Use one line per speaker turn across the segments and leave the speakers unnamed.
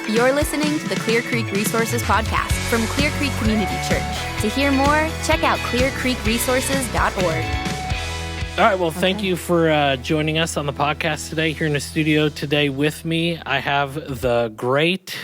You're listening to the Clear Creek Resources Podcast from Clear Creek Community Church. To hear more, check out clearcreekresources.org.
All right, well, thank you for joining us on the podcast today. Here in the studio today with me, I have the great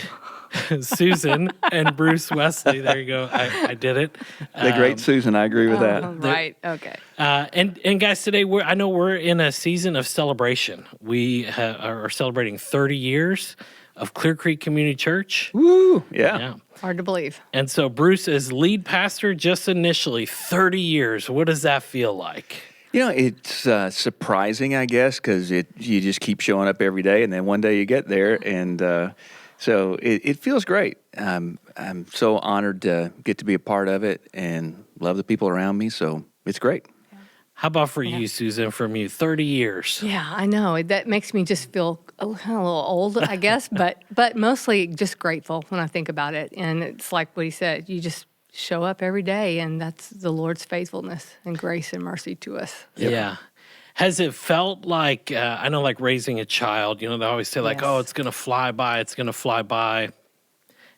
Susan and Bruce Wesley. There you go. I did it.
The great Susan, I agree with that.
Right, okay.
And guys, today I know we're in a season of celebration. We are celebrating 30 years of Clear Creek Community Church.
Woo, yeah.
Hard to believe.
And so Bruce is lead pastor just initially, 30 years. What does that feel like?
You know, it's surprising, I guess, because you just keep showing up every day, and then one day you get there, and so it feels great. I'm so honored to get to be a part of it and love the people around me, so it's great.
How about for you, Susan, from you, 30 years?
Yeah, I know. That makes me just feel a little old, I guess, but mostly just grateful when I think about it. And it's like what he said, you just show up every day, and that's the Lord's faithfulness and grace and mercy to us.
Yeah. Has it felt like, I know like raising a child, they always say like,
Yes.
oh, it's going to fly by, it's going to fly by.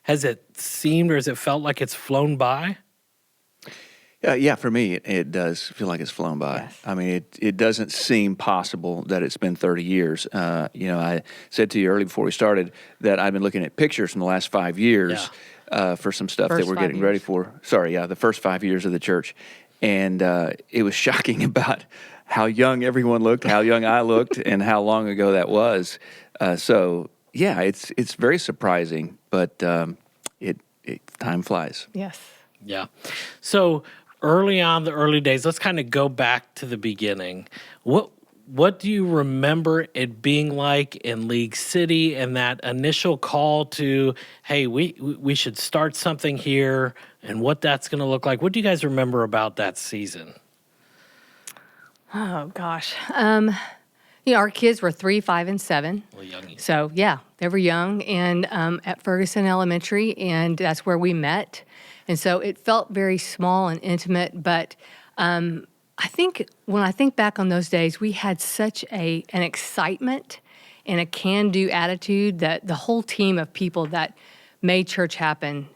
Has it seemed or has it felt like it's flown by?
Yeah, for me, it does feel like it's flown by.
Yes.
I mean, it doesn't seem possible that it's been 30 years. I said to you early before we started that I've been looking at pictures from the last 5 years for some stuff that
First
we're
5
getting ready
years.
for. The first 5 years of the church. And it was shocking about how young everyone looked, how young I looked, and how long ago that was. It's very surprising, but time flies.
Yes.
Yeah. So early on, the early days, let's kind of go back to the beginning. What do you remember it being like in League City and that initial call to, hey, we should start something here and what that's going to look like? What do you guys remember about that season?
Oh, gosh. Our kids were 3, 5, and 7.
Well, youngies.
So, yeah, they were young and at Ferguson Elementary, and that's where we met. And so it felt very small and intimate, but I think when I think back on those days, we had such an excitement and a can-do attitude that the whole team of people that made church happen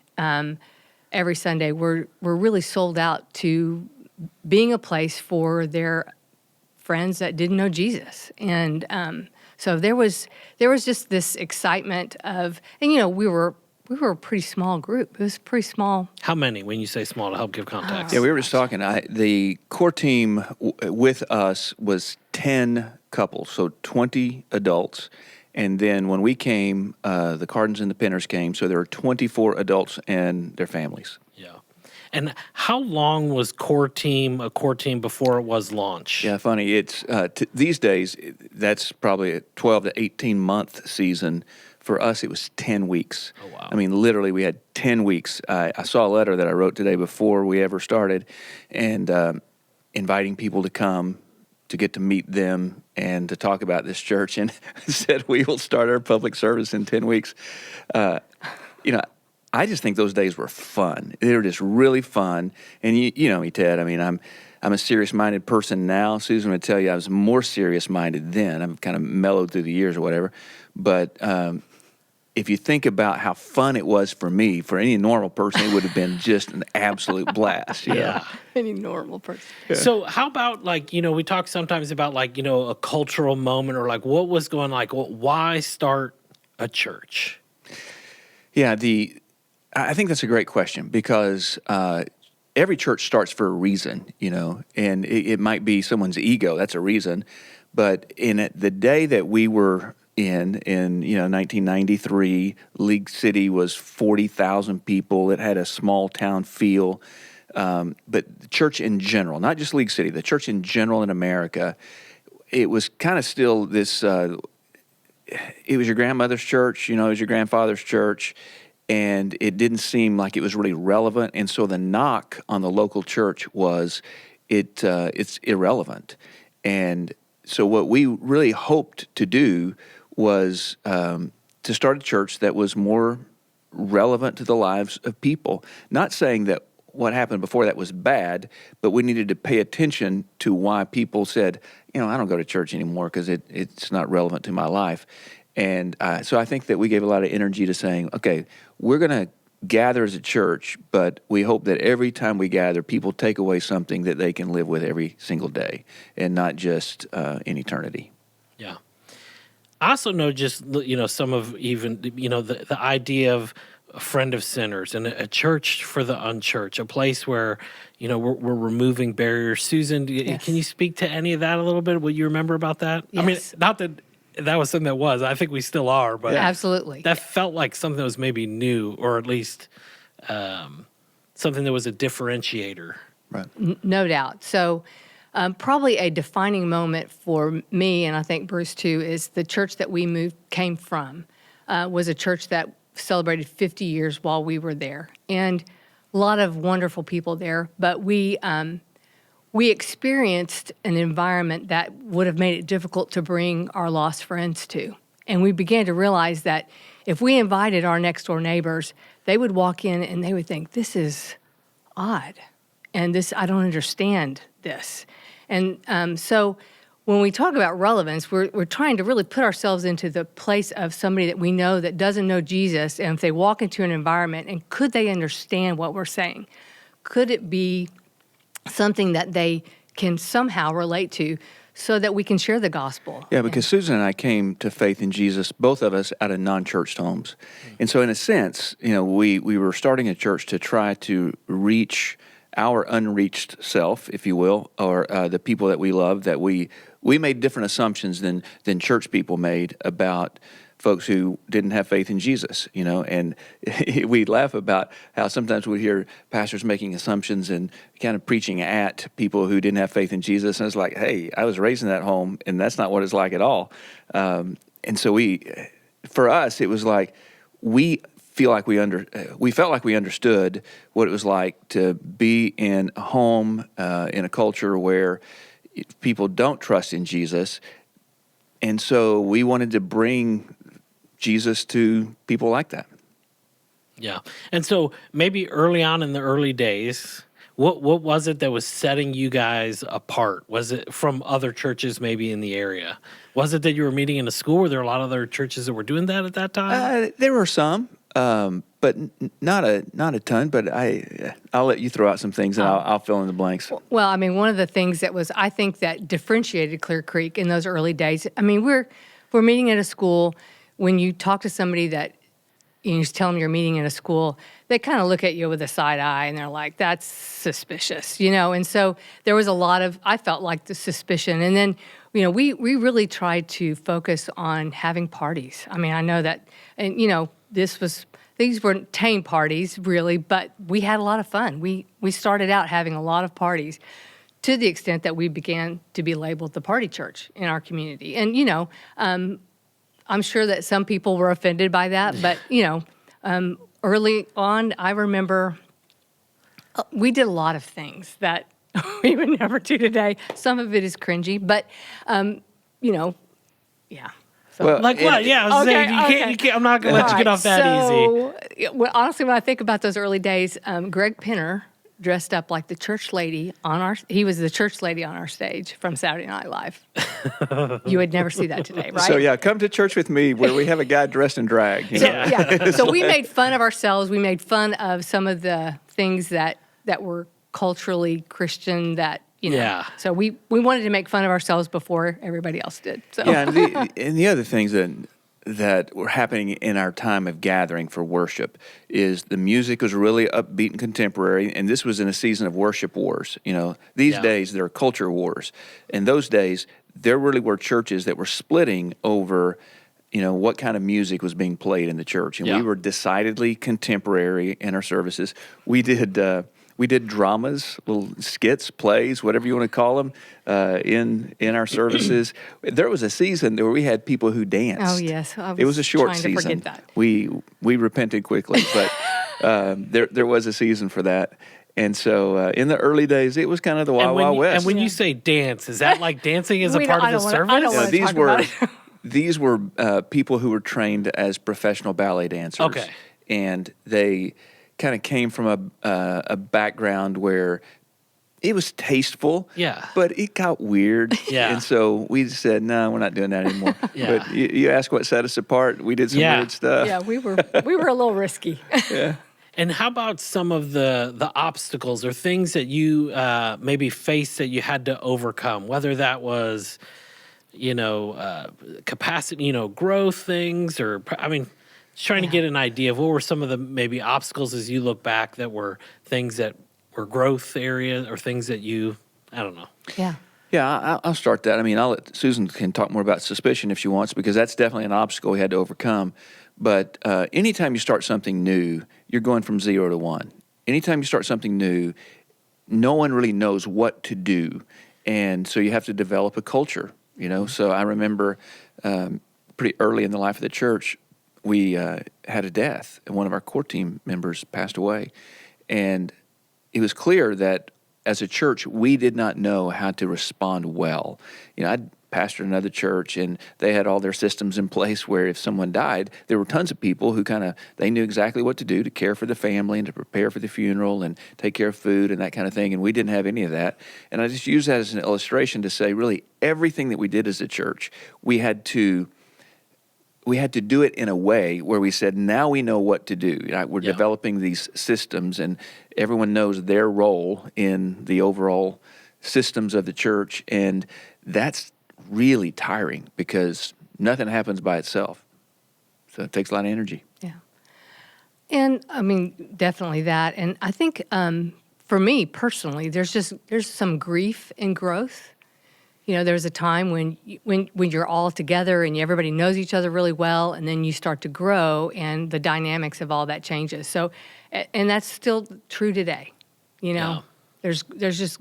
every Sunday were really sold out to being a place for their friends that didn't know Jesus. And so there was just this excitement of, and we were a pretty small group. It was pretty small.
How many, when you say small, to help give context?
Yeah, we were just talking. The core team with us was 10 couples, so 20 adults. And then when we came, the Cardins and the Penners came, so there were 24 adults and their families.
Yeah. And how long was a core team before it was launched?
Yeah, funny. It's these days, that's probably a 12 to 18-month season. For us, it was 10 weeks.
Oh, wow.
I mean, literally, we had 10 weeks. I saw a letter that I wrote today before we ever started, and inviting people to come to get to meet them and to talk about this church, and said we will start our public service in 10 weeks. I just think those days were fun. They were just really fun. And you know me, Ted. I mean, I'm a serious-minded person now. Susan would tell you I was more serious-minded then. I'm kind of mellowed through the years or whatever. But if you think about how fun it was for me, for any normal person, it would have been just an absolute blast.
Yeah.
Any normal person.
Yeah.
So how about we talk sometimes about a cultural moment or what was going why start a church?
Yeah, I think that's a great question because every church starts for a reason, and it might be someone's ego. That's a reason. But in the day that we were in 1993, League City was 40,000 people. It had a small town feel. But the church in general, not just League City, the church in general in America, it was kind of still this, it was your grandmother's church, it was your grandfather's church, and it didn't seem like it was really relevant. And so the knock on the local church was it's irrelevant. And so what we really hoped to do was to start a church that was more relevant to the lives of people. Not saying that what happened before that was bad, but we needed to pay attention to why people said, I don't go to church anymore because it's not relevant to my life. And so I think that we gave a lot of energy to saying, okay, we're going to gather as a church, but we hope that every time we gather, people take away something that they can live with every single day and not just in eternity.
Yeah. I also know just, some of even, the idea of a friend of sinners and a church for the unchurched, a place where, we're removing barriers. Susan,
Yes.
can you speak to any of that a little bit? What you remember about that?
Yes.
I mean, not that was something that was. I think we still are, but
Absolutely.
that felt like something that was maybe new, or at least something that was a differentiator.
Right.
No doubt. So probably a defining moment for me, and I think Bruce too, is the church that we came from was a church that celebrated 50 years while we were there. And a lot of wonderful people there, but we experienced an environment that would have made it difficult to bring our lost friends to. And we began to realize that if we invited our next door neighbors, they would walk in and they would think, this is odd. And I don't understand this. And so when we talk about relevance, we're trying to really put ourselves into the place of somebody that we know that doesn't know Jesus. And if they walk into an environment, and could they understand what we're saying? Could it be something that they can somehow relate to so that we can share the gospel?
Yeah, because Susan and I came to faith in Jesus, both of us out of non-churched homes. And so in a sense, we were starting a church to try to reach our unreached self, if you will, or the people that we love, that we made different assumptions than church people made about folks who didn't have faith in Jesus, and we laugh about how sometimes we hear pastors making assumptions and kind of preaching at people who didn't have faith in Jesus. And it's like, hey, I was raised in that home, and that's not what it's like at all. And so for us, it was like we felt like we understood what it was like to be in a home, in a culture where people don't trust in Jesus. And so we wanted to bring Jesus to people like that.
Yeah. And so maybe early on in the early days, what was it that was setting you guys apart? Was it from other churches maybe in the area? Was it that you were meeting in a school? Were there a lot of other churches that were doing that at that time?
There were some, but not a ton. But I'll let you throw out some things, and I'll fill in the blanks.
Well, I mean, one of the things that was, I think, that differentiated Clear Creek in those early days, I mean, we're meeting at a school. When you talk to somebody that you just tell them you're meeting in a school, they kind of look at you with a side eye, and they're like, that's suspicious, And so there was a lot of, I felt like, the suspicion. And then, we really tried to focus on having parties. I mean, I know that, and, these weren't tame parties, really, but we had a lot of fun. We started out having a lot of parties to the extent that we began to be labeled the party church in our community. And, I'm sure that some people were offended by that, but, early on, I remember we did a lot of things that we would never do today. Some of it is cringy, but, yeah. So,
Well,
Like what? Yeah, I was saying, you can't, I'm not going to let you get off that easy.
Well, honestly, when I think about those early days, Greg Penner dressed up like the church lady he was the church lady on our stage from Saturday Night Live. You would never see that today, right?
So, come to church with me where we have a guy dressed in drag.
So we made fun of ourselves. We made fun of some of the things that were culturally Christian that,
Yeah.
So we wanted to make fun of ourselves before everybody else did. So.
Yeah, and the other things that were happening in our time of gathering for worship is the music was really upbeat and contemporary, and this was in a season of worship wars. These days there are culture wars. In those days, there really were churches that were splitting over, what kind of music was being played in the church, and we were decidedly contemporary in our services. We did dramas, little skits, plays, whatever you want to call them, in our services. There was a season where we had people who danced.
Oh yes,
it was a short
trying
season.
To forget that.
We repented quickly, but there was a season for that. And so in the early days, it was kind of the Wild Wild West.
And when you say dance, is that like dancing as a part of the service?
I don't want to talk about it.
These were people who were trained as professional ballet dancers.
Okay.
And they kind of came from a background where it was tasteful.
Yeah.
But it got weird.
Yeah.
And so we said, no, we're not doing that anymore.
Yeah.
But you asked what set us apart. We did some
Yeah.
weird stuff.
Yeah, we were a little risky.
And how about some of the obstacles or things that you maybe faced that you had to overcome, whether that was, capacity, growth things, or, just trying to get an idea of what were some of the maybe obstacles as you look back that were things that were growth areas or things that I don't know.
Yeah.
Yeah, I'll start that. I'll let Susan can talk more about suspicion if she wants, because that's definitely an obstacle we had to overcome. But anytime you start something new, you're going from 0 to 1. Anytime you start something new, no one really knows what to do. And so you have to develop a culture, So I remember pretty early in the life of the church, we had a death, and one of our core team members passed away. And it was clear that as a church, we did not know how to respond well. I'd pastored another church, and they had all their systems in place where if someone died, there were tons of people who they knew exactly what to do to care for the family and to prepare for the funeral and take care of food and that kind of thing, and we didn't have any of that. And I just use that as an illustration to say, really, everything that we did as a church, we had to do it in a way where we said, now we know what to do. We're developing these systems, and everyone knows their role in the overall systems of the church. And that's really tiring because nothing happens by itself. So it takes a lot of energy.
Yeah. And definitely that. And I think for me personally, there's some grief in growth. There's a time when you're all together and everybody knows each other really well, and then you start to grow, and the dynamics of all that changes. So, and that's still true today.
Yeah.
There's just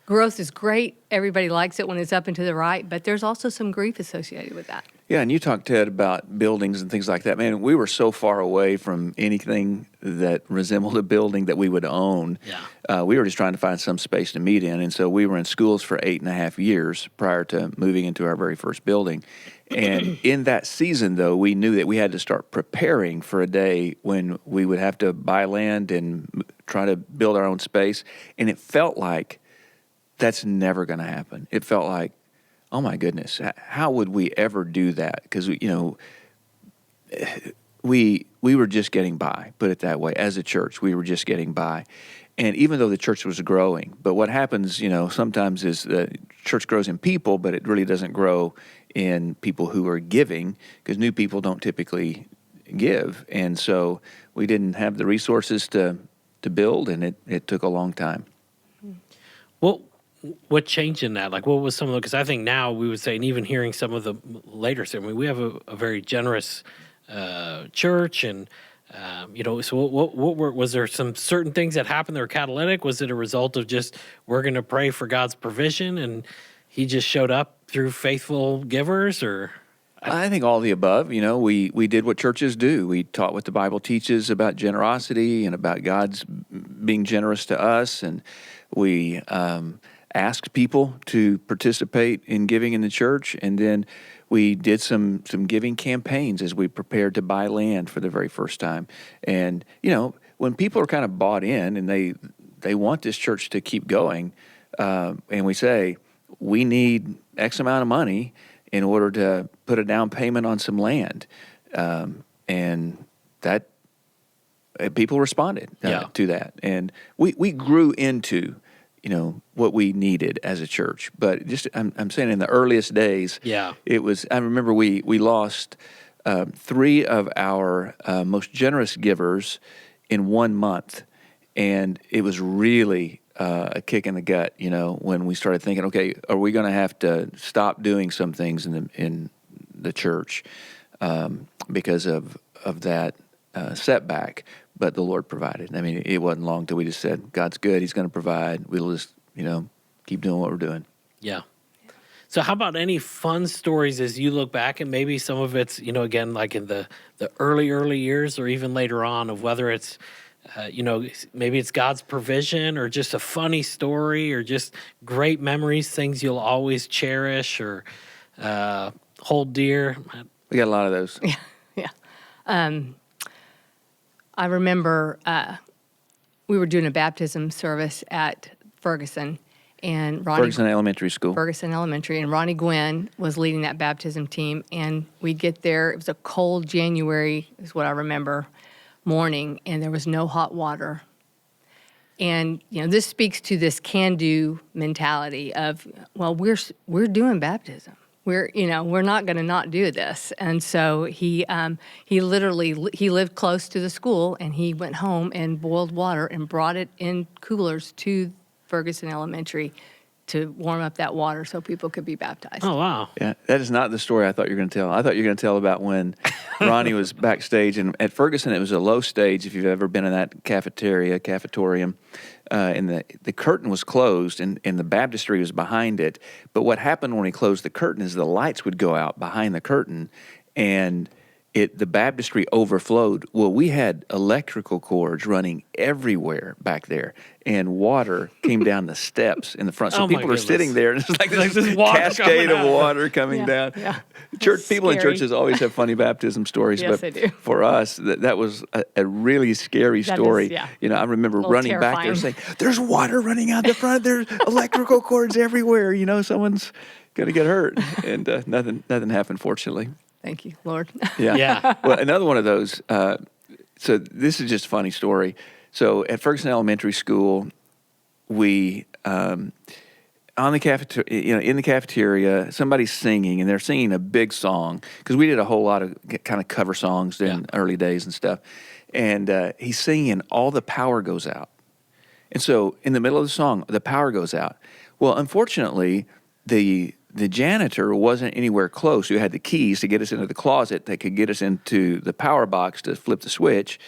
growth is great. Everybody likes it when it's up and to the right, but there's also some grief associated with that.
Yeah, and you talked, Ted, about buildings and things like that. Man, we were so far away from anything that resembled a building that we would own.
Yeah.
We were just trying to find some space to meet in, and so we were in schools for 8.5 years prior to moving into our very first building. And in that season, though, we knew that we had to start preparing for a day when we would have to buy land and try to build our own space. And it felt like that's never going to happen. It felt like, oh my goodness, how would we ever do that? Because we were just getting by, put it that way. As a church, we were just getting by. And even though the church was growing, but what happens, sometimes is the church grows in people, but it really doesn't grow in people who are giving, because new people don't typically give. And so we didn't have the resources to build, and it took a long time.
Well, what changed in that? Like, what was some of the, because I think now we would say, and even hearing some of the later, we have a very generous church, and, so what was there some certain things that happened that were catalytic? Was it a result of just, we're going to pray for God's provision, and he just showed up through faithful givers, or?
I think all the above. We did what churches do. We taught what the Bible teaches about generosity and about God's being generous to us, and we asked people to participate in giving in the church, and then we did some giving campaigns as we prepared to buy land for the very first time. And when people are kind of bought in and they want this church to keep going, and we say we need X amount of money in order to put a down payment on some land, and that people responded to that, and we grew into what we needed as a church. But just, I'm saying in the earliest days, it was, I remember we lost 3 of our most generous givers in 1 month. And it was really a kick in the gut, when we started thinking, okay, are we going to have to stop doing some things in the church because of that setback? But the Lord provided. It wasn't long till we just said, God's good, he's going to provide. We'll just, keep doing what we're doing.
Yeah. So how about any fun stories as you look back, and maybe some of it's, again, like in the early years or even later on, of whether it's, maybe it's God's provision or just a funny story or just great memories, things you'll always cherish or hold dear.
We got a lot of those.
Yeah. I remember we were doing a baptism service at Ferguson, and Ronnie
Ferguson Elementary School.
Ferguson Elementary, and Ronnie Gwynn was leading that baptism team. And we'd get there. It was a cold January, is what I remember, morning, and there was no hot water. And this speaks to this can-do mentality of, well, we're doing baptism. We're not going to not do this. And so he lived close to the school, and he went home and boiled water and brought it in coolers to Ferguson Elementary to warm up that water so people could be baptized.
Oh, wow.
Yeah, that is not the story I thought you were going to tell. I thought you were going to tell about when Ronnie was backstage, and at Ferguson it was a low stage. If you've ever been in that cafetorium, and the curtain was closed, and the baptistry was behind it. But what happened when he closed the curtain is the lights would go out behind the curtain, and the baptistry overflowed. Well, we had electrical cords running everywhere back there, and water came down the steps in the front. So
Oh, my
people are
goodness.
sitting there, and it's like this
water
cascade
coming
of
out.
water coming down.
Yeah.
People in
Scary.
churches always have funny baptism stories,
Yes,
but
they do.
for us, that was a really scary
That
story.
is, yeah.
I remember
little
running back there
terrifying.
saying, "There's water running out the front. There's electrical cords everywhere. Someone's going to get hurt." And nothing happened, fortunately.
Thank you, Lord.
Yeah.
Yeah.
Well, another one of those. So this is just a funny story. So at Ferguson Elementary School, we on the cafeteria, in the cafeteria, somebody's singing, and they're singing a big song because we did a whole lot of kind of cover songs in early days and stuff. And he's singing, and all the power goes out. And so in the middle of the song, the power goes out. Well, unfortunately, the janitor wasn't anywhere close who had the keys to get us into the closet that could get us into the power box to flip the switch,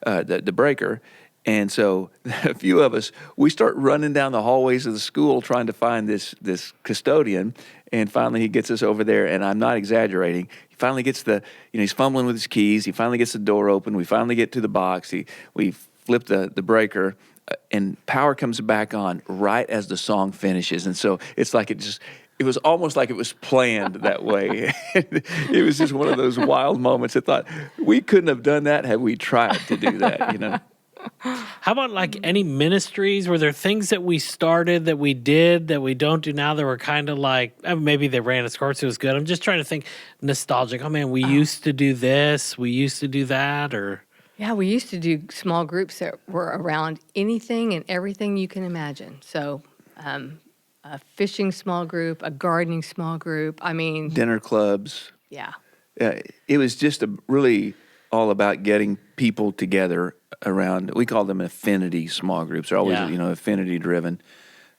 the breaker. And so a few of us, we start running down the hallways of the school trying to find this custodian. And finally he gets us over there, and I'm not exaggerating. He finally gets he's fumbling with his keys. He finally gets the door open. We finally get to the box. We flip the breaker, and power comes back on right as the song finishes. And so it's like it was almost like it was planned that way. It was just one of those wild moments. I thought, we couldn't have done that had we tried to do that,
How about like any ministries? Were there things that we started that we did that we don't do now that were kind of like, maybe they ran its course, it was good. I'm just trying to think nostalgic. Oh man, we used to do this, we used to do that, or...
Yeah, we used to do small groups that were around anything and everything you can imagine. So a fishing small group, a gardening small group. I mean,
Dinner clubs.
yeah.
It was just really all about getting people together around, we call them affinity small groups. They're always, affinity driven.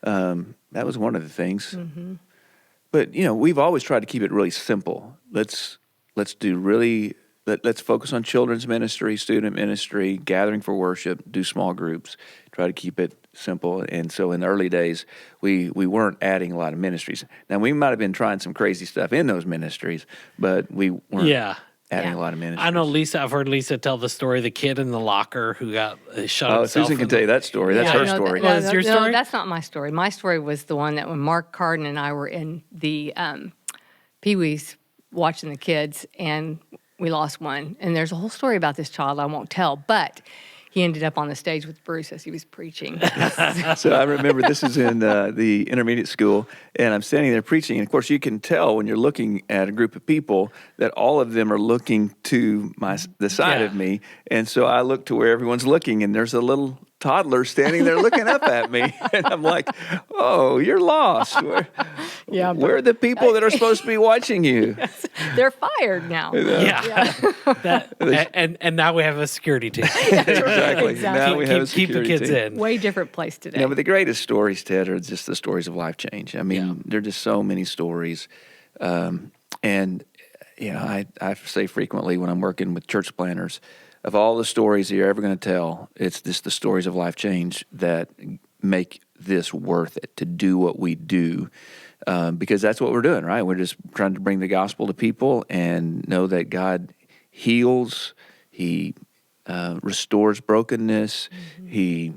That was one of the things. Mm-hmm. But, we've always tried to keep it really simple. Let's focus on children's ministry, student ministry, gathering for worship, do small groups, try to keep it simple. And so in the early days, we weren't adding a lot of ministries. Now, we might have been trying some crazy stuff in those ministries, but we weren't adding a lot of ministries.
I know I've heard Lisa tell the story, the kid in the locker who got shot himself.
Susan can tell you that story. That's her story.
Well, it's your story?
No, that's not my story. My story was the one that when Mark Carden and I were in the Pee-wees watching the kids, and we lost one. And there's a whole story about this child I won't tell, but he ended up on the stage with Bruce as he was preaching.
So I remember this is in the intermediate school, and I'm standing there preaching. And of course, you can tell when you're looking at a group of people that all of them are looking to the side of me. And so I look to where everyone's looking, and there's a little toddler standing there looking up at me. And I'm like, oh, you're lost. Where are the people that are supposed to be watching you?
They're fired now.
And now we have a security team.
Exactly. Now we have a
Keep the
security
kids
team.
in.
Way different place today.
Yeah, but the greatest stories, Ted, are just the stories of life change. I mean, there are just so many stories. And, I say frequently when I'm working with church planners, of all the stories that you're ever going to tell, it's just the stories of life change that make this worth it to do what we do. Because that's what we're doing, right? We're just trying to bring the gospel to people and know that God heals, He restores brokenness, He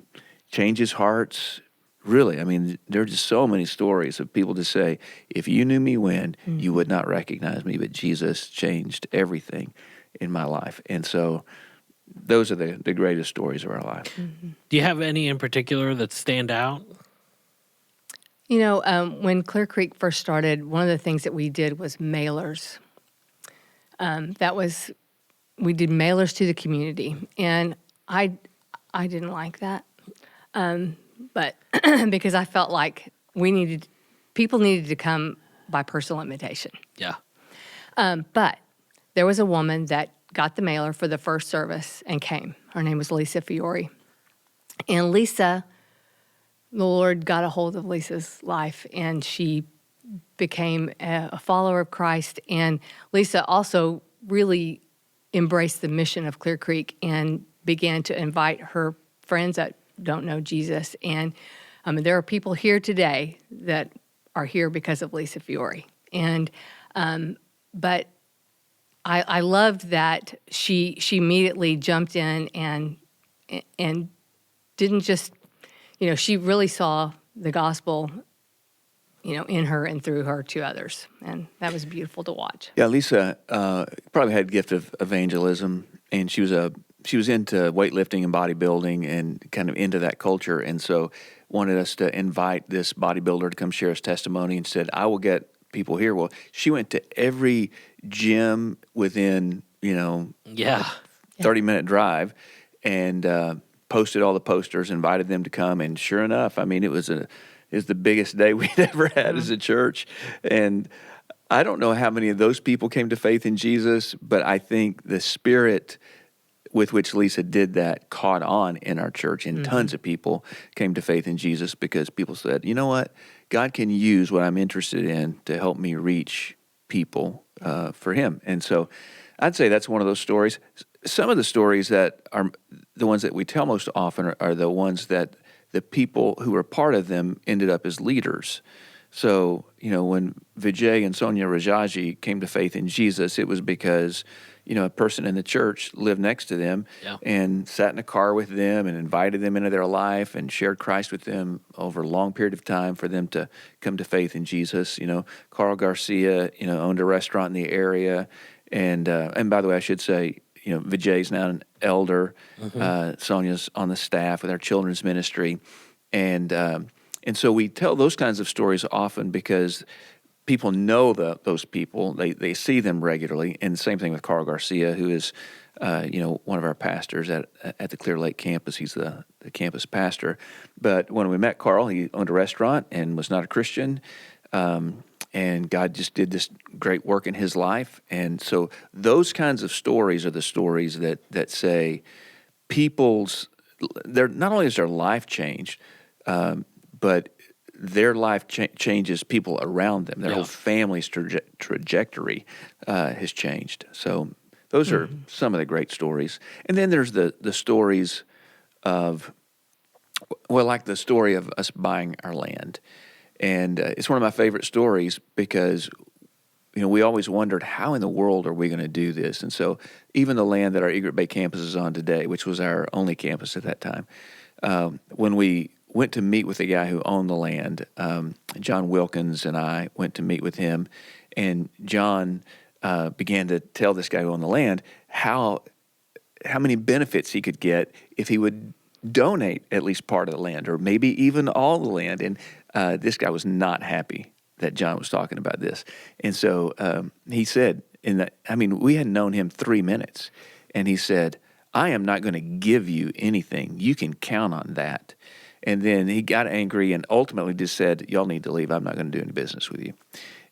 changes hearts. Really, I mean, there are just so many stories of people to say, if you knew me when, you would not recognize me, but Jesus changed everything in my life. And so those are the greatest stories of our life.
Do you have any in particular that stand out?
When Clear Creek first started, one of the things that we did was mailers. We did mailers to the community, and I didn't like that, but because I felt like people needed to come by personal invitation.
Yeah.
But there was a woman that got the mailer for the first service and came. Her name was Lisa Fiore, and Lisa, the Lord got a hold of Lisa's life, and she became a follower of Christ. And Lisa also really embraced the mission of Clear Creek and began to invite her friends that don't know Jesus. And there are people here today that are here because of Lisa Fiore. And but I loved that she immediately jumped in and didn't just, she really saw the gospel, in her and through her to others. And that was beautiful to watch.
Yeah, Lisa probably had a gift of evangelism, and she was into weightlifting and bodybuilding and kind of into that culture, and so wanted us to invite this bodybuilder to come share his testimony, and said, I will get people here. Well, she went to every gym within, 30-minute drive, and posted all the posters, invited them to come, and sure enough, I mean, it was the biggest day we'd ever had as a church. And I don't know how many of those people came to faith in Jesus, but I think the spirit with which Lisa did that caught on in our church, and tons of people came to faith in Jesus because people said, you know what, God can use what I'm interested in to help me reach people for him. And so I'd say that's one of those stories. Some of the stories that are the ones that we tell most often are the ones that the people who were part of them ended up as leaders. So, when Vijay and Sonia Rajaji came to faith in Jesus, it was because, a person in the church lived next to them and sat in a car with them and invited them into their life and shared Christ with them over a long period of time for them to come to faith in Jesus. Carl Garcia, owned a restaurant in the area. And by the way, I should say, Vijay's now an elder. Sonia's on the staff with our children's ministry. And so we tell those kinds of stories often because people know those people. They see them regularly. And same thing with Carl Garcia, who is, one of our pastors at the Clear Lake campus. He's the campus pastor. But when we met Carl, he owned a restaurant and was not a Christian. And God just did this great work in his life. And so those kinds of stories are the stories that say not only is their life changed, but their life changes people around them. Their whole family's trajectory has changed. So those are some of the great stories. And then there's the stories of, like the story of us buying our land. And it's one of my favorite stories because, we always wondered, how in the world are we going to do this? And so even the land that our Egret Bay campus is on today, which was our only campus at that time, when we went to meet with the guy who owned the land, John Wilkins and I went to meet with him, and John began to tell this guy who owned the land how many benefits he could get if he would donate at least part of the land, or maybe even all the land. And this guy was not happy that John was talking about this. And so he said, we had known him 3 minutes, and he said, I am not going to give you anything. You can count on that. And then he got angry and ultimately just said, y'all need to leave. I'm not going to do any business with you.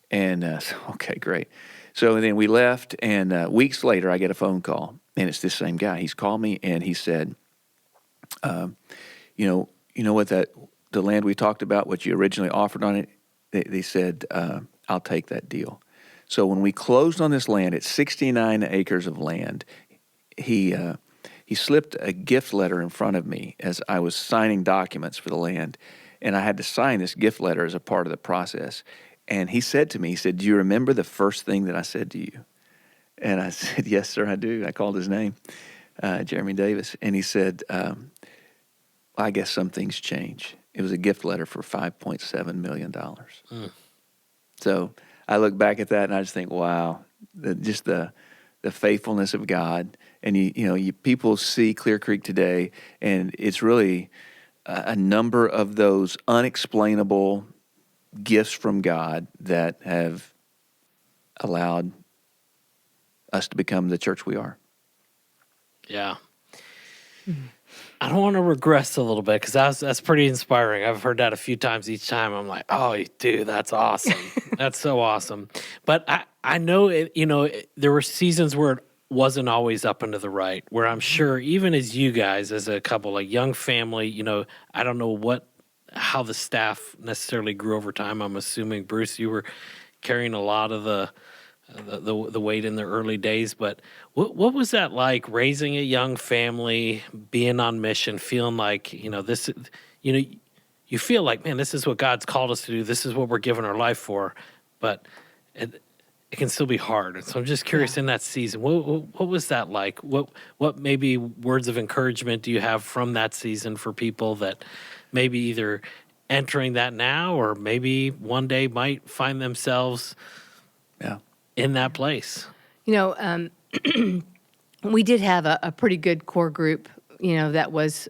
And okay, great. So then we left, and weeks later I get a phone call, and it's this same guy. He's called me, and he said, you know what, the land we talked about, what you originally offered on it, they said, I'll take that deal. So when we closed on this land, it's 69 acres of land. He slipped a gift letter in front of me as I was signing documents for the land, and I had to sign this gift letter as a part of the process. And he said to me, do you remember the first thing that I said to you? And I said, yes, sir, I do. I called his name, Jeremy Davis. And he said, I guess some things change. It was a gift letter for $5.7 million. So I look back at that and I just think, wow, just the faithfulness of God. And you people see Clear Creek today, and it's really a number of those unexplainable gifts from God that have allowed us to become the church we are.
Yeah. I don't want to regress a little bit because that's pretty inspiring. I've heard that a few times. Each time I'm like, oh, dude, that's awesome. That's so awesome. But I know, there were seasons where it wasn't always up and to the right, where I'm sure even as you guys, as a couple, like young family, I don't know how the staff necessarily grew over time. I'm assuming, Bruce, you were carrying a lot of the weight in the early days, but what was that like, raising a young family, being on mission, feeling like, this, you feel like, man, this is what God's called us to do. This is what we're giving our life for, but it can still be hard. And so I'm just curious, in that season, what was that like? What maybe words of encouragement do you have from that season for people that maybe either entering that now or maybe one day might find themselves in that place?
We did have a pretty good core group, that was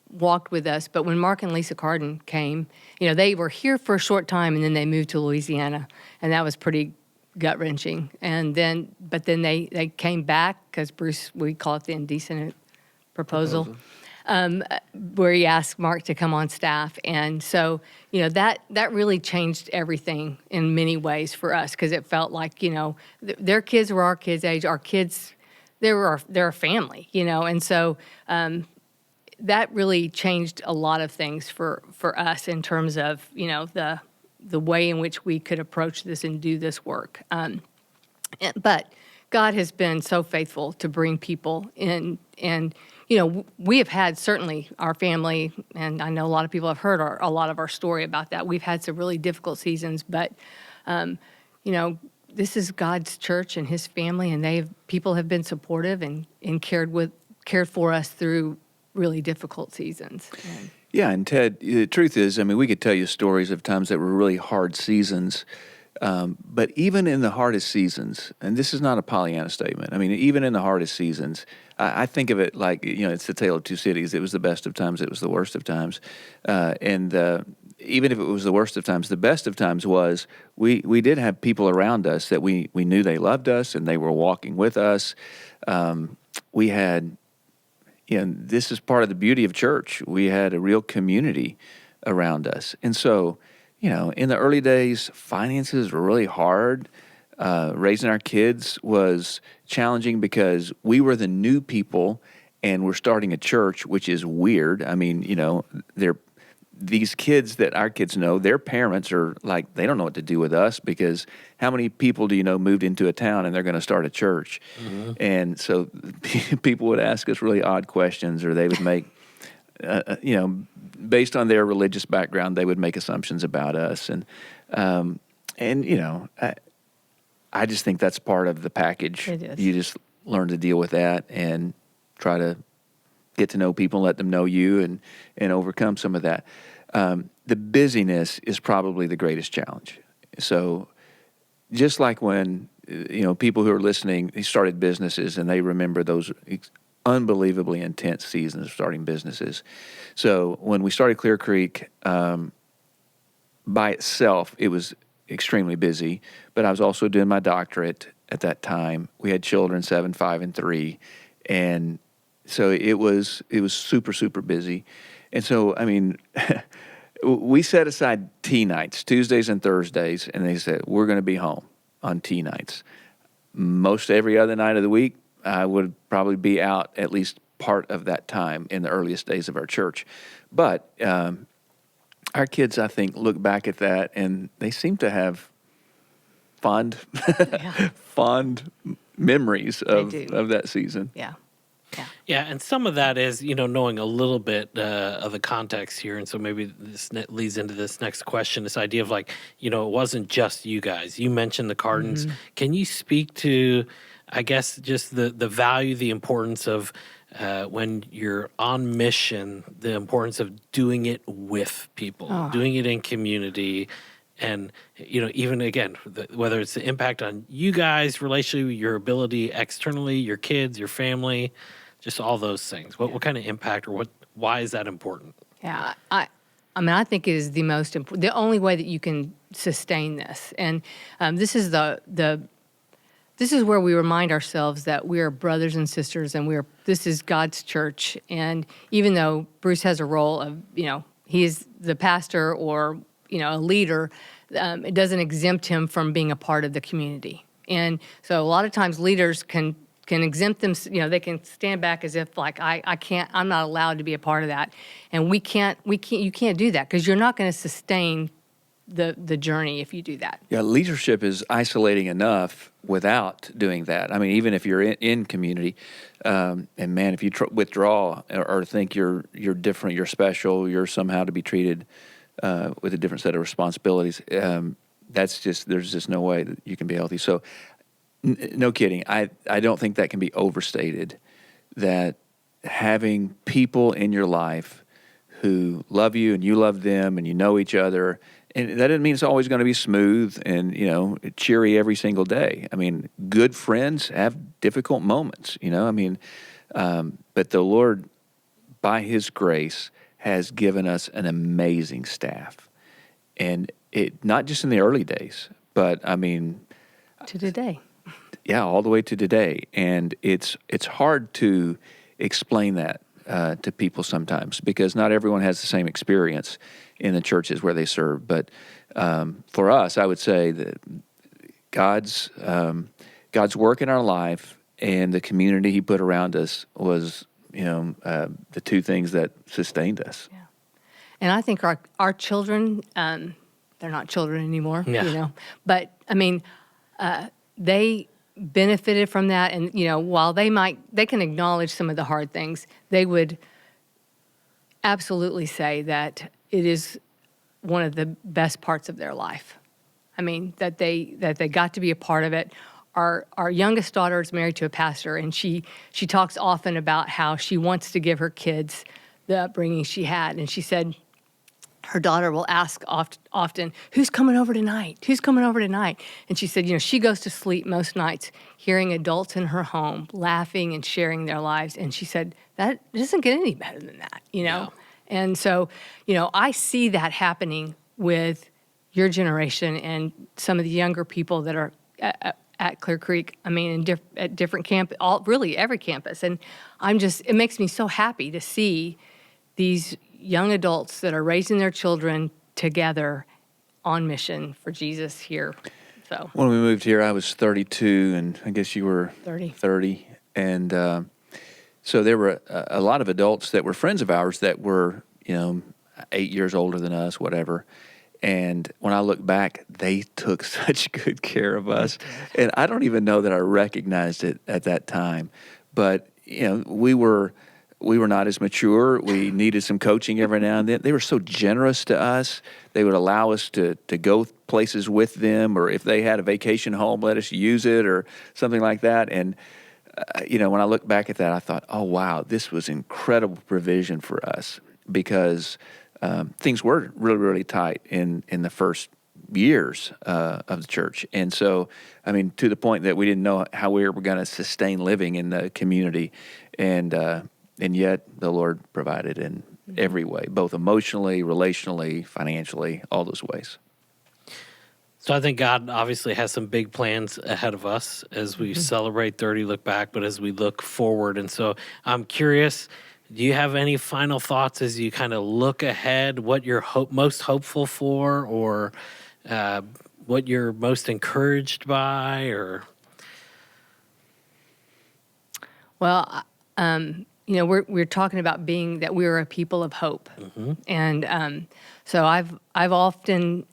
walked with us. But when Mark and Lisa Carden came, they were here for a short time and then they moved to Louisiana, and that was pretty gut-wrenching. But then they came back because Bruce, we call it the indecent proposal. Where he asked Mark to come on staff. And so, that really changed everything in many ways for us, because it felt like, their kids were our kids' age. Our kids, they're a family, and so that really changed a lot of things for us in terms of, the way in which we could approach this and do this work. But God has been so faithful to bring people in, and we have had, certainly our family, and I know a lot of people have heard a lot of our story about that. We've had some really difficult seasons, but, this is God's church and his family, and people have been supportive and cared for us through really difficult seasons.
Yeah, and Ted, the truth is, we could tell you stories of times that were really hard seasons. But even in the hardest seasons, and this is not a Pollyanna statement, even in the hardest seasons, I think of it like, it's the tale of two cities. It was the best of times, it was the worst of times. And even if it was the worst of times, the best of times was we did have people around us that we knew they loved us and they were walking with us. We had, this is part of the beauty of church. We had a real community around us. And so, in the early days, finances were really hard. Raising our kids was challenging because we were the new people and we're starting a church, which is weird. These kids that our kids know, their parents are like, they don't know what to do with us, because how many people do you know moved into a town and they're going to start a church? Mm-hmm. And so people would ask us really odd questions, or they would make, based on their religious background, they would make assumptions about us. I just think that's part of the package.
It is.
You just learn to deal with that and try to get to know people, let them know you, and overcome some of that. The busyness is probably the greatest challenge. So just like when, people who are listening, they started businesses and they remember those unbelievably intense seasons of starting businesses. So when we started Clear Creek, by itself, it was extremely busy, but I was also doing my doctorate at that time. We had children, 7, 5, and 3, and so it was super, super busy. And so, we set aside tea nights, Tuesdays and Thursdays, and they said, we're going to be home on tea nights. Most every other night of the week, I would probably be out at least part of that time in the earliest days of our church. But our kids, I think, look back at that and they seem to have fond memories of that season.
Yeah.
Yeah, and some of that is, knowing a little bit of the context here. And so maybe this leads into this next question, this idea of like, it wasn't just you guys. You mentioned the Cardens. Mm-hmm. Can you speak to, I guess, just the value, the importance of when you're on mission, the importance of doing it with people, doing it in community, and, even again, whether it's the impact on you guys, relationally, your ability externally, your kids, your family, just all those things. What kind of impact, or why is that important?
Yeah, I think it is the only way that you can sustain this. And this is this is where we remind ourselves that we are brothers and sisters, and this is God's church. And even though Bruce has a role of, he is the pastor or, a leader, it doesn't exempt him from being a part of the community. And so a lot of times leaders can exempt them, they can stand back as if like, I'm not allowed to be a part of that. And you can't do that, because you're not going to sustain the journey if you do that.
Yeah, leadership is isolating enough without doing that. I mean, even if you're in community, and man, if you withdraw or think you're different, you're special, you're somehow to be treated with a different set of responsibilities, there's just no way that you can be healthy. So, no kidding. I don't think that can be overstated, that having people in your life who love you and you love them and you know each other. And that doesn't mean it's always going to be smooth and, cheery every single day. I mean, good friends have difficult moments, but the Lord, by His grace, has given us an amazing staff. And it not just in the early days, but
To today.
Yeah, all the way to today. And it's hard to explain that to people sometimes, because not everyone has the same experience in the churches where they serve. But for us, I would say that God's work in our life and the community He put around us was, the two things that sustained us.
Yeah. And I think our children, they're not children anymore, but they benefited from that. And, while they can acknowledge some of the hard things, they would absolutely say that it is one of the best parts of their life. That they got to be a part of it. Our youngest daughter is married to a pastor, and she talks often about how she wants to give her kids the upbringing she had. And she said her daughter will ask often, "Who's coming over tonight? Who's coming over tonight?" And she said, she goes to sleep most nights hearing adults in her home laughing and sharing their lives. And she said, that doesn't get any better than that,
Yeah.
And so, I see that happening with your generation and some of the younger people that are at Clear Creek. At different camp, really every campus. And it makes me so happy to see these young adults that are raising their children together on mission for Jesus here. So
when we moved here, I was 32, and I guess you were
30.
And so there were a lot of adults that were friends of ours that were, 8 years older than us, whatever. And when I look back, they took such good care of us. And I don't even know that I recognized it at that time. But, we were not as mature. We needed some coaching every now and then. They were so generous to us. They would allow us to go places with them, or if they had a vacation home, let us use it or something like that. And, when I look back at that, I thought, oh, wow, this was incredible provision for us, because things were really, really tight in the first years of the church. And so, to the point that we didn't know how we were going to sustain living in the community. And yet the Lord provided in every way, both emotionally, relationally, financially, all those ways.
So I think God obviously has some big plans ahead of us as we celebrate 30, look back, but as we look forward. And so I'm curious, do you have any final thoughts as you kind of look ahead, what you're most hopeful for, or what you're most encouraged by? Or
Well, we're talking about being that we're a people of hope. And so I've often,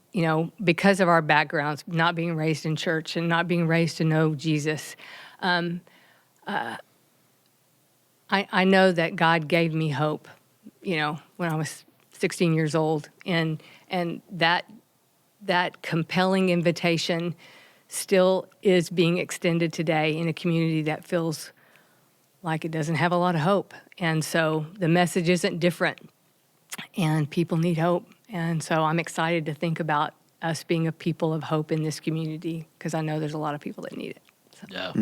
because of our backgrounds, not being raised in church and not being raised to know Jesus, I know that God gave me hope, when I was 16 years old. And that compelling invitation still is being extended today in a community that feels like it doesn't have a lot of hope. And so the message isn't different, and people need hope. And so I'm excited to think about us being a people of hope in this community, because I know there's a lot of people that need it. So.
yeah.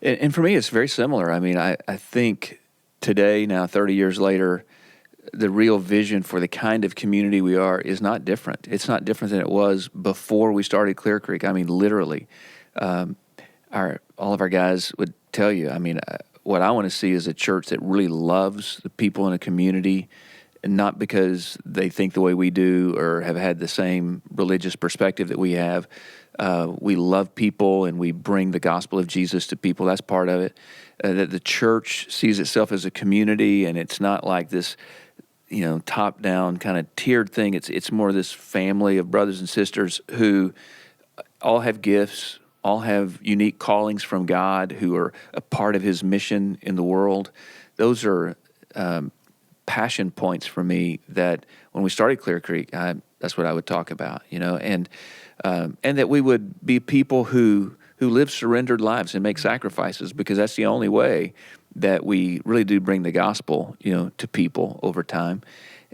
And for me, it's very similar. I think today, now 30 years later, the real vision for the kind of community we are is not different. It's not different than it was before we started Clear Creek. I mean, literally, all of our guys would tell you, I mean, what I want to see is a church that really loves the people in a community, and not because they think the way we do or have had the same religious perspective that we have. We love people and we bring the gospel of Jesus to people. That's part of it. That the church sees itself as a community, and it's not like this, top-down kind of tiered thing. It's more this family of brothers and sisters who all have gifts, all have unique callings from God, who are a part of His mission in the world. Those are passion points for me that when we started Clear Creek, that's what I would talk about, and that we would be people who live surrendered lives and make sacrifices, because that's the only way that we really do bring the gospel, to people over time.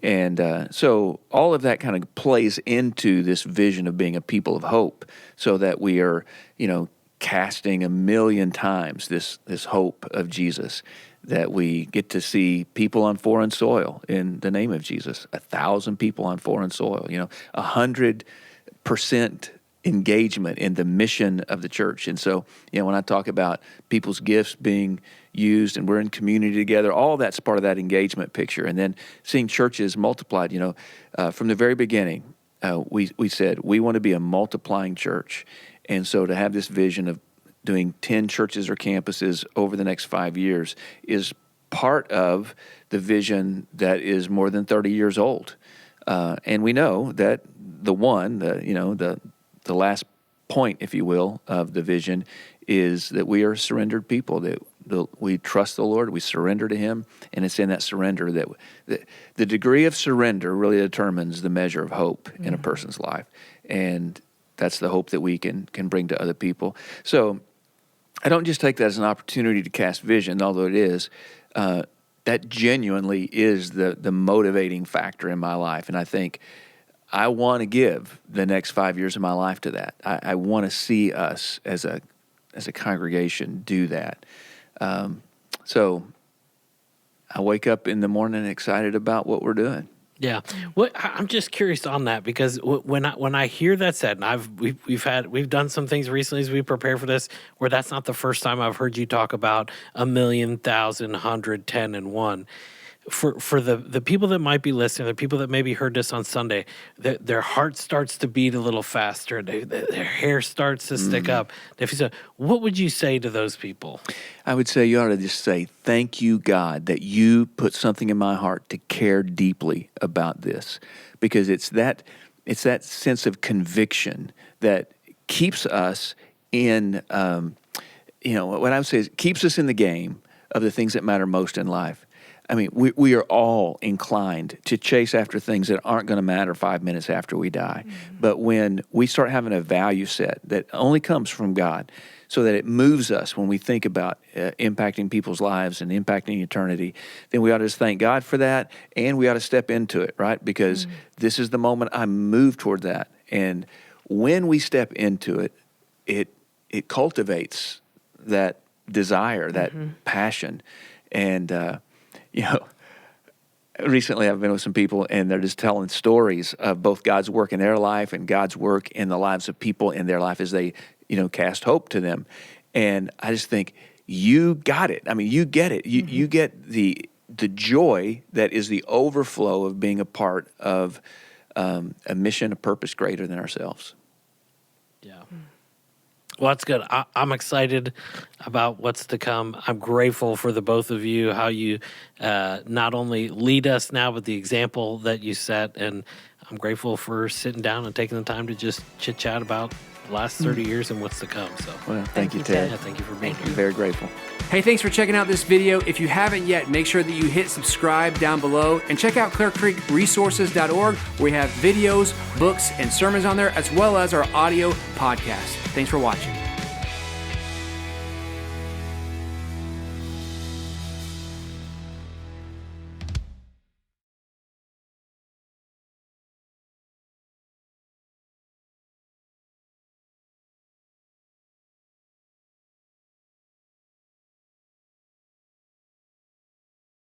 And so all of that kind of plays into this vision of being a people of hope, so that we are, casting 1,000,000 times this hope of Jesus, that we get to see people on foreign soil in the name of Jesus, 1,000 people on foreign soil, 100% engagement in the mission of the church. And so, when I talk about people's gifts being used and we're in community together, all that's part of that engagement picture. And then seeing churches multiplied, from the very beginning, we said we want to be a multiplying church. And so to have this vision of doing 10 churches or campuses over the next 5 years is part of the vision that is more than 30 years old. And we know that the last point, if you will, of the vision is that we are surrendered people, that we trust the Lord, we surrender to Him, and it's in that surrender that the degree of surrender really determines the measure of hope in a person's life. And that's the hope that we can bring to other people. So I don't just take that as an opportunity to cast vision, although it is. That genuinely is the motivating factor in my life. And I think I want to give the next 5 years of my life to that. I want to see us as a congregation do that. So I wake up in the morning excited about what we're doing.
Yeah. Well, I'm just curious on that, because when I hear that said, and we've done some things recently as we prepare for this, where that's not the first time I've heard you talk about 1,000,000, 1,000, 100, 10, and 1. For the people that might be listening, the people that maybe heard this on Sunday, their heart starts to beat a little faster. Their hair starts to stick up. What would you say to those people?
I would say you ought to just say, thank you, God, that you put something in my heart to care deeply about this, because it's that sense of conviction that keeps us in, what I would say is keeps us in the game of the things that matter most in life. I mean, we are all inclined to chase after things that aren't going to matter 5 minutes after we die. Mm-hmm. But when we start having a value set that only comes from God, so that it moves us when we think about impacting people's lives and impacting eternity, then we ought to just thank God for that, and we ought to step into it, right? Because this is the moment I move toward that. And when we step into it, it cultivates that desire, that passion. And recently I've been with some people, and they're just telling stories of both God's work in their life and God's work in the lives of people in their life as they, cast hope to them. And I just think, you got it. I mean, you get it. You get the joy that is the overflow of being a part of a mission, a purpose greater than ourselves.
Yeah. Well, that's good. I'm excited about what's to come. I'm grateful for the both of you, how you not only lead us now, but the example that you set. And I'm grateful for sitting down and taking the time to just chit-chat about the last 30 years and what's to come. So,
well, thank you, Ted.
Yeah, thank you for being here.
I'm very grateful.
Hey, thanks for checking out this video. If you haven't yet, make sure that you hit subscribe down below, and check out clearcreekresources.org, where we have videos, books, and sermons on there, as well as our audio podcast. Thanks for watching.